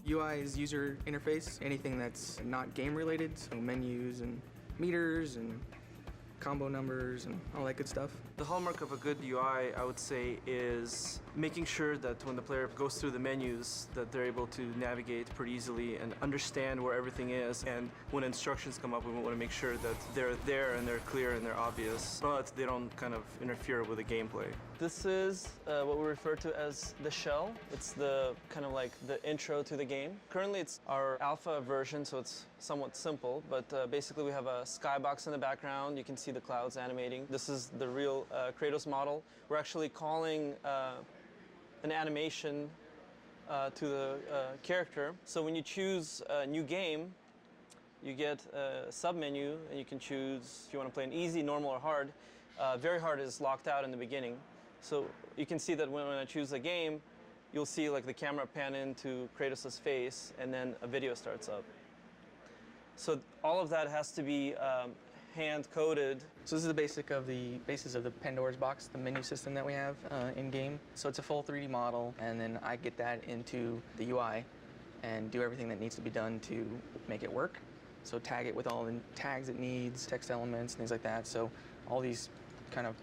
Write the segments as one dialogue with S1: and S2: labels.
S1: UI is user interface, anything that's not game related, so menus and meters and combo numbers and all that good stuff.
S2: The hallmark of a good UI, I would say, is making sure that when the player goes through the menus that they're able to navigate pretty easily and understand where everything is. And when instructions come up, we want to make sure that they're there and they're clear and they're obvious, but they don't kind of interfere with the gameplay. This is what we refer to as the shell. It's the kind of like the intro to the game. Currently it's our alpha version, so it's somewhat simple, but basically we have a skybox in the background. You can see the clouds animating. This is the real Kratos model. We're actually calling an animation to the character. So when you choose a new game, you get a sub-menu, and you can choose if you want to play an easy, normal, or hard. Very hard is locked out in the beginning. So you can see that when I choose a game, you'll see like the camera pan into Kratos' face, and then a video starts up. So all of that has to be hand-coded.
S1: So this is the basis of the Pandora's box, the menu system that we have in-game. So it's a full 3D model, and then I get that into the UI and do everything that needs to be done to make it work. So tag it with all the tags it needs, text elements, things like that. So all these kind of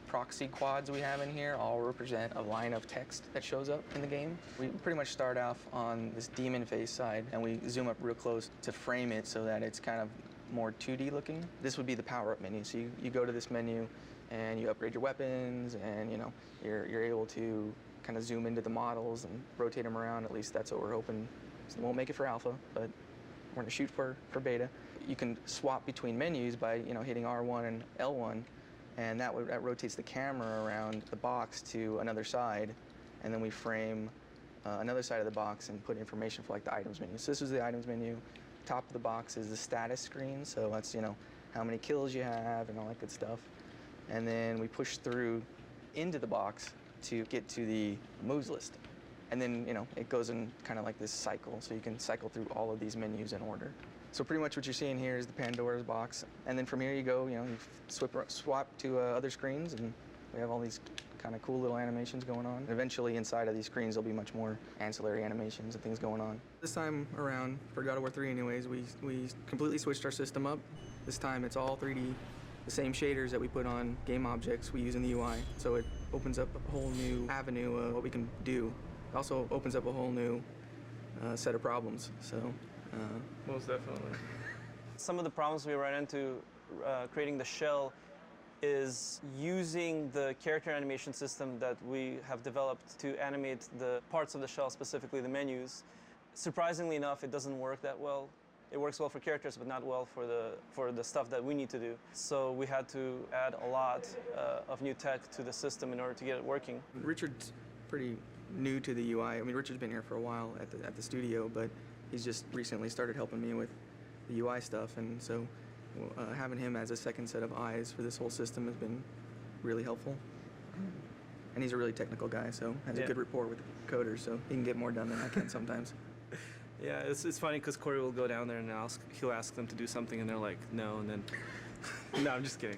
S1: proxy quads we have in here all represent a line of text that shows up in the game. We pretty much start off on this demon face side, and we zoom up real close to frame it so that it's kind of more 2D looking. This would be the power-up menu. So you go to this menu and you upgrade your weapons, and you're able to kind of zoom into the models and rotate them around. At least that's what we're hoping. So we won't make it for alpha, but we're going to shoot for beta. You can swap between menus by hitting R1 and L1, and that rotates the camera around the box to another side, and then we frame another side of the box and put information for like the items menu. So this is the items menu. Top of the box is the status screen, so that's how many kills you have and all that good stuff. And then we push through into the box to get to the moves list. And then it goes in kind of like this cycle, so you can cycle through all of these menus in order. So pretty much what you're seeing here is the Pandora's box, and then from here you go, you swap to other screens, and we have all these kind of cool little animations going on. And eventually inside of these screens there'll be much more ancillary animations and things going on. This time around, for God of War 3 anyways, we completely switched our system up. This time it's all 3D. The same shaders that we put on game objects we use in the UI. So it opens up a whole new avenue of what we can do. It also opens up a whole new set of problems. So
S2: most definitely. Some of the problems we ran into creating the shell is using the character animation system that we have developed to animate the parts of the shell, specifically the menus. Surprisingly enough, it doesn't work that well. It works well for characters, but not well for the stuff that we need to do. So we had to add a lot of new tech to the system in order to get it working.
S1: Richard's pretty new to the UI. I mean, Richard's been here for a while at the studio, but he's just recently started helping me with the UI stuff, and so having him as a second set of eyes for this whole system has been really helpful. And he's a really technical guy, so has a good rapport with the coders, so he can get more done than I can sometimes.
S2: Yeah, it's funny because Corey will go down there and he'll ask them to do something, and they're like, no, and then no, I'm just kidding.